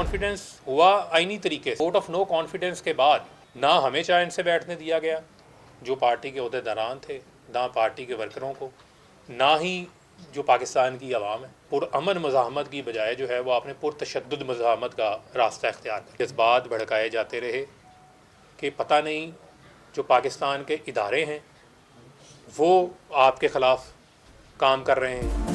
Confidence हुआ आईनी तरीके से। वोट ऑफ नो कॉन्फिडेंस के बाद ना हमें चैन से बैठने दिया गया जो पार्टी के ओहदेदारान थे, ना पार्टी के वर्करों को, ना ही जो पाकिस्तान की आवाम है। पुरअमन मज़ाहमत की बजाय जो है वो आपने पुरतशद्दुद मज़ाहमत का रास्ता इख्तियार किया। जज्बात भड़काए जाते रहे कि पता नहीं जो पाकिस्तान के इदारे हैं वो आपके ख़िलाफ़ काम कर रहे हैं।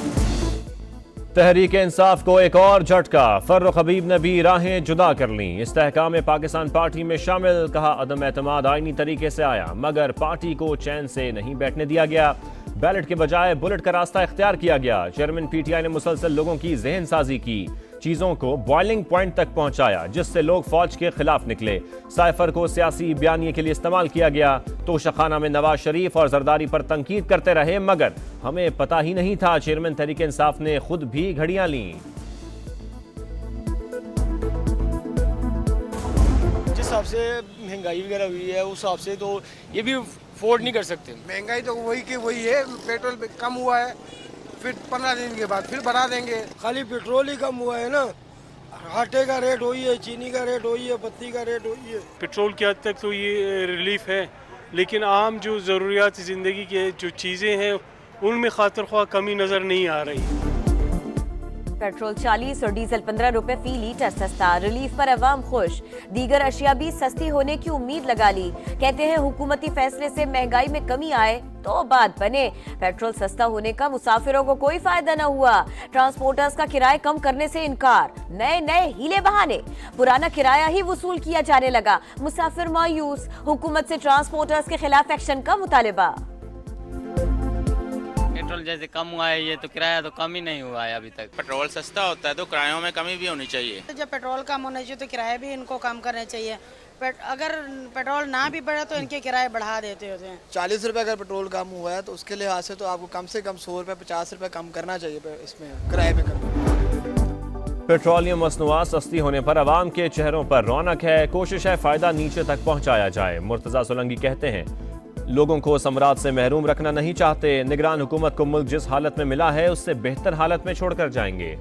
तहरीक इंसाफ को एक और झटका, फर्रुख हबीब ने भी राहें जुदा कर लीं। इस्तेहकाम पाकिस्तान पार्टी में शामिल, कहा अदम एतमाद आईनी तरीके से आया मगर पार्टी को चैन से नहीं बैठने दिया गया। बैलेट के बजाय बुलेट का रास्ता इख्तियार किया गया। चेयरमैन पीटीआई ने मुसलसल लोगों की जहन साजी की, चीजों को बॉइलिंग पॉइंट तक पहुंचाया जिससे लोग फौज के खिलाफ निकले। साइफर को सियासी बयानिए के लिए इस्तेमाल किया गया। तोशाखाना में नवाज शरीफ और जरदारी पर तनकीद करते रहे मगर हमें पता ही नहीं था। चेयरमैन तहरीक इंसाफ ने खुद भी घड़ियां लीं। जिस हिसाब से महंगाई वगैरह हुई है उस हिसाब से तो ये भी अफोर्ड नहीं कर सकते। महंगाई तो वही की वही है, पेट्रोल कम हुआ है, फिर 15 दिन के बाद फिर बढ़ा देंगे। खाली पेट्रोल ही कम हुआ है ना, आटे का रेट वही है, चीनी का रेट वही है, पत्ती का रेट वही है। पेट्रोल की हद तक तो ये रिलीफ है लेकिन आम जो ज़रूरियात ज़िंदगी के जो चीज़ें हैं उनमें खातिर ख्वाह कमी नज़र नहीं आ रही। पेट्रोल 40 और डीजल 15 रुपए फी लीटर सस्ता, रिलीफ पर अवाम खुश। दीगर अशिया भी सस्ती होने की उम्मीद लगा ली। कहते हैं हुकूमती फैसले से महंगाई में कमी आए तो बात बने। पेट्रोल सस्ता होने का मुसाफिरों को कोई फायदा न हुआ। ट्रांसपोर्टर्स का किराया कम करने से इनकार, नए नए हीले बहाने, पुराना किराया ही वसूल किया जाने लगा। मुसाफिर मायूस, हुकूमत से ट्रांसपोर्टर्स के खिलाफ एक्शन का मुतालिबा। पेट्रोल जैसे कम हुआ है ये तो किराया तो कम ही नहीं हुआ है अभी तक। पेट्रोल सस्ता होता है तो किरायों में कमी भी होनी चाहिए। जब पेट्रोल कम होना चाहिए तो किराए भी इनको कम करने चाहिए। अगर पेट्रोल ना भी बढ़े तो इनके किराए बढ़ा देते होते हैं। 40 रुपए अगर पेट्रोल कम हुआ है तो उसके लिहाज से तो आपको कम से कम 100 रुपए 50 रुपए कम करना चाहिए इसमें किराए में कम। पेट्रोलियम मसनूआत सस्ती होने पर अवाम के चेहरों पर रौनक है। कोशिश है फायदा नीचे तक पहुंचाया जाए। मुर्तजा सोलंकी कहते हैं लोगों को समरात से महरूम रखना नहीं चाहते। निगरान हुकूमत को मुल्क जिस हालत में मिला है उससे बेहतर हालत में छोड़कर जाएंगे।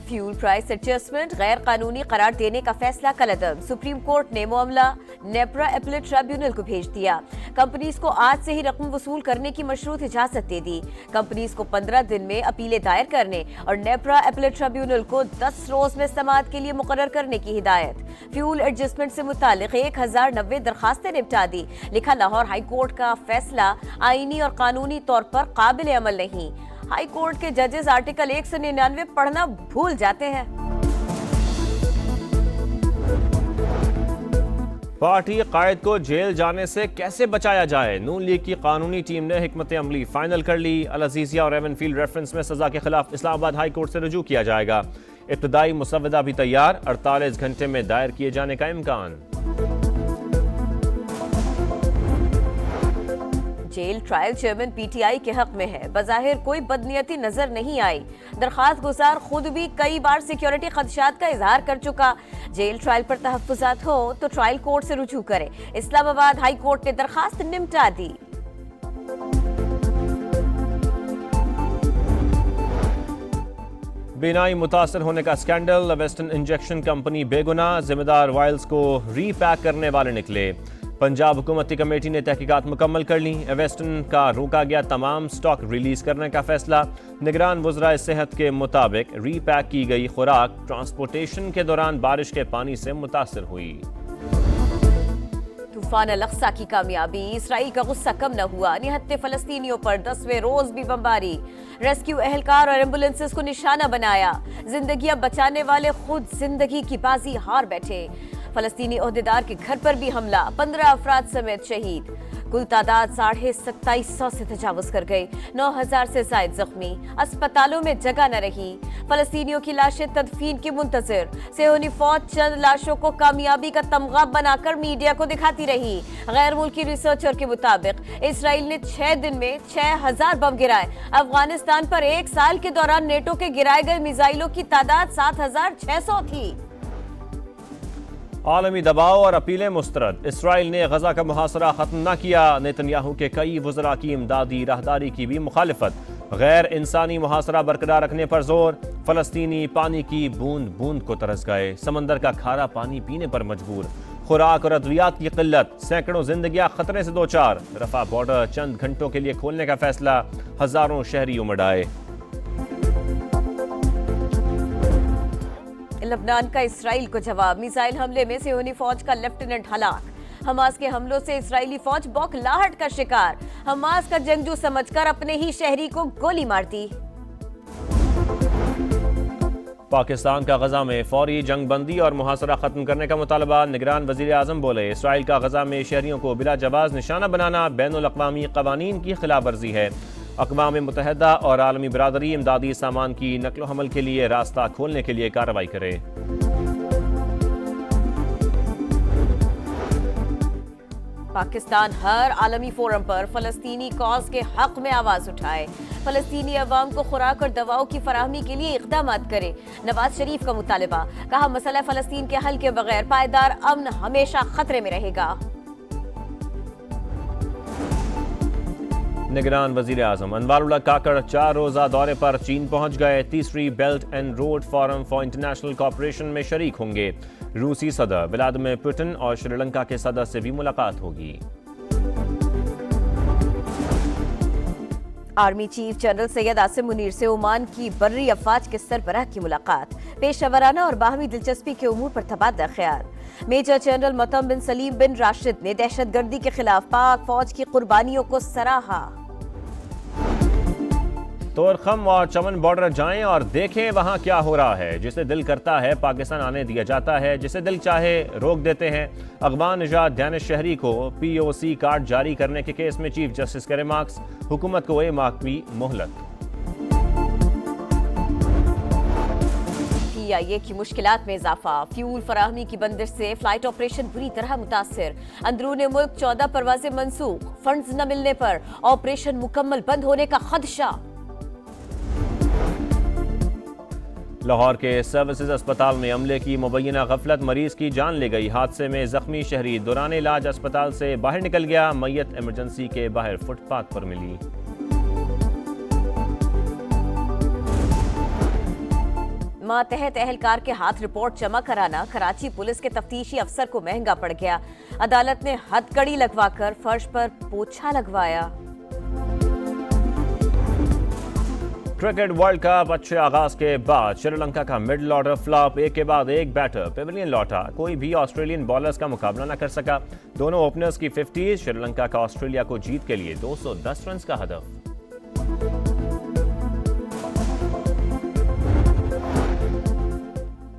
फ्यूल प्राइस एडजस्टमेंट गैर कानूनी करार देने का फैसला कलअदम। सुप्रीम कोर्ट ने मामला नेपरा अपीलेट ट्रिब्यूनल को भेज दिया। कंपनीज को आज से ही रकम वसूल करने की मशरूत इजाजत दे दी। कंपनीज को 15 दिन में अपीलें दायर करने और नेपरा अपीलेट ट्रिब्यूनल को 10 रोज में समाअत के लिए मुकर्रर करने की हिदायत। फ्यूल एडजस्टमेंट से मुतालिक 1090 दरखास्तें निपटा दी। लिखा लाहौर हाई कोर्ट का फैसला आईनी और कानूनी तौर पर काबिल अमल नहीं। हाई कोर्ट के जजेस आर्टिकल 199 पढ़ना भूल जाते हैं। पार्टी कायद को जेल जाने से कैसे बचाया जाए, नून लीग की कानूनी टीम ने हिकमत अमली फाइनल कर ली। अल अजीजिया और एवनफील्ड रेफरेंस में सजा के खिलाफ इस्लामाबाद हाई कोर्ट से रुजू किया जाएगा। इब्तदाई मुसव्वदा भी तैयार, 48 घंटे में दायर किए जाने का इम्कान। जेल ट्रायल चेयरमैन पीटीआई के हक में है। बज़ाहिर कोई बदनीयती नजर नहीं आई। दरखास्त गुजार खुद भी कई बार सिक्योरिटी खदशात का इजहार कर चुका। जेल ट्रायल पर तहफ्फुजात हो तो ट्रायल कोर्ट से रुजू करे। इस्लामाबाद हाई कोर्ट ने दरखास्त निपटा दी। बीनाई मुतासर होने का स्कैंडल, वेस्टर्न इंजेक्शन कंपनी बेगुनाह, जिम्मेदार वायल्स को रीपैक करने वाले निकले। पंजाब हुकूमती कमेटी ने तहकीकात मुकम्मल कर ली। वेस्टर्न का रोका गया तमाम स्टॉक रिलीज करने का फैसला। निगरान वज़राए सेहत के मुताबिक रीपैक की गई खुराक ट्रांसपोर्टेशन के दौरान बारिश के पानी से मुतासर हुई। तूफान अल-अक्सा की कामयाबी, इसराइल का गुस्सा कम न हुआ। निहत्ते फलस्तीनियों पर 10वें रोज भी बमबारी। रेस्क्यू एहलकार और एम्बुलेंसेस को निशाना बनाया। जिंदगियां बचाने वाले खुद जिंदगी की बाजी हार बैठे। फलस्तीनी ओहदेदार के घर पर भी हमला, 15 अफराद समेत शहीद। कुल तादाद 2750 से तजावुज कर गई। 9000 से ज्यादा जख्मी। अस्पतालों में जगह न रही। फलस्तीनियों की लाशें तदफीन की मुंतजिर। सेहोनी फौज चंद लाशों को कामयाबी का तमगा बनाकर मीडिया को दिखाती रही। गैर मुल्की रिसर्चर के मुताबिक इसराइल ने 6 दिन में 6000 बम गिराए। अफगानिस्तान पर 1 साल के दौरान नेटो के गिराए गए मिसाइलों की तादाद 7600 थी। आलमी दबाव और अपीलें मुस्तरद। इसराइल ने गजा का मुहासरा खत्म न किया। नेतन्याहू के कई वज़रा की इमदादी राहदारी की भी मुखालिफत। गैर इंसानी मुहासरा बरकरार रखने पर जोर। फलस्तीनी पानी की बूंद बूंद को तरस गए। समंदर का खारा पानी पीने पर मजबूर। खुराक और अद्वियात की किल्लत। सैकड़ों जिंदगियां खतरे से दो चार। रफा बॉर्डर चंद घंटों के लिए खोलने का फैसला। हजारों शहरी उमड़ आए। लबनान का इसराइल को जवाब। मिसाइल हमले में सियोनी फौज का लेफ्टिनेंट हलाक। हमास के हमलों से इजरायली फौज बौखलाहट का शिकार। हमास का जंगजू समझकर अपने ही शहरी को गोली मार दी। पाकिस्तान का गजा में फौरी जंगबंदी और मुहासरा खत्म करने का मुतालबा। निगरान वजीर आजम बोले, इसराइल का गजा में शहरियों को बिला जवाज निशाना बनाना बैनुल अक़वामी क़वानीन की खिलाफ वर्जी है। अक़वाम मुत्तहिदा और आलमी बरादरी इमदादी सामान की नकलो हमल के लिए रास्ता खोलने के लिए कार्रवाई करे। पाकिस्तान हर आलमी फोरम पर फलस्तीनी कॉज के हक में आवाज उठाए। फलस्तीनी अवाम को खुराक और दवाओं की फराहमी के लिए इक़दाम करे। नवाज शरीफ का मुतालबा। कहा, मसला फलस्तीन के हल के बगैर पायदार अमन हमेशा खतरे में रहेगा। निगरान वजीर आजम अनवारुल्लाह काकड़ 4 रोजा दौरे पर चीन पहुंच गए। तीसरी belt and road forum for international cooperation में शरीक होंगे। रूसी सदर व्लादिमीर पुतिन और श्रीलंका के सदर से भी मुलाकात होगी। Army chief general Syed Asim Munir से ओमान की बर्री अफवाज के सरबराह की मुलाकात। पेशेवराना और बाहमी दिलचस्पी के उमूर पर तबादला ख्याल। मेजर जनरल मतम बिन सलीम बिन राशिद ने दहशतगर्दी के खिलाफ पाक फौज की कुर्बानियों को सराहा। तोरखम और चमन बॉर्डर जाएं और देखें वहां क्या हो रहा है। जिसे दिल करता है पाकिस्तान आने दिया जाता है, जिसे दिल चाहे रोक देते हैं। अगवा निजात दानिश शहरी को POC कार्ड जारी करने के केस में चीफ जस्टिस के रिमार्क्स। हुकूमत को 1 माह की मोहलत। PIA की मुश्किलात में इजाफा। फ्यूल फराहमी की बंदिश से फ्लाइट ऑपरेशन बुरी तरह मुतासिर। अंदरूने मुल्क 14 परवाजें मंसूख। फंड्स न मिलने पर ऑपरेशन मुकम्मल बंद होने का खदशा। लाहौर के सर्विसेज अस्पताल में अमले की मुबैना गफलत, मरीज की जान ले गई। हादसे में जख्मी शहरी दौरान इलाज अस्पताल से बाहर निकल गया। मैयत इमरजेंसी के बाहर फुटपाथ पर मिली। मातहत एहलकार के हाथ रिपोर्ट जमा कराना कराची पुलिस के तफ्तीशी अफसर को महंगा पड़ गया। अदालत ने हथकड़ी लगवाकर फर्श पर पोछा लगवाया। क्रिकेट वर्ल्ड कप अच्छे आगाज के बाद श्रीलंका का मिडल ऑर्डर फ्लॉप। एक के बाद एक बैटर पेविलियन लौटा। कोई भी ऑस्ट्रेलियन बॉलर्स का मुकाबला न कर सका। दोनों ओपनर्स की 50। श्रीलंका का ऑस्ट्रेलिया को जीत के लिए 210 रन का हदफ।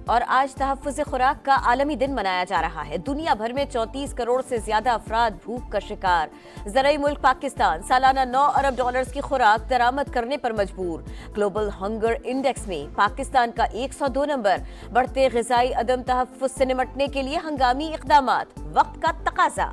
और आज तहफ़्फ़ुज़ खुराक का आलमी दिन मनाया जा रहा है। दुनिया भर में 34 करोड़ से ज्यादा अफराद भूख का शिकार। ज़राई मुल्क पाकिस्तान सालाना $9 अरब की खुराक दरामद करने पर मजबूर। ग्लोबल हंगर इंडेक्स में पाकिस्तान का 102 नंबर। बढ़ते ग़िज़ाई अदम तहफ़्फ़ुज़ से निमटने के लिए हंगामी इक़दामात, वक्त का तकाज़ा।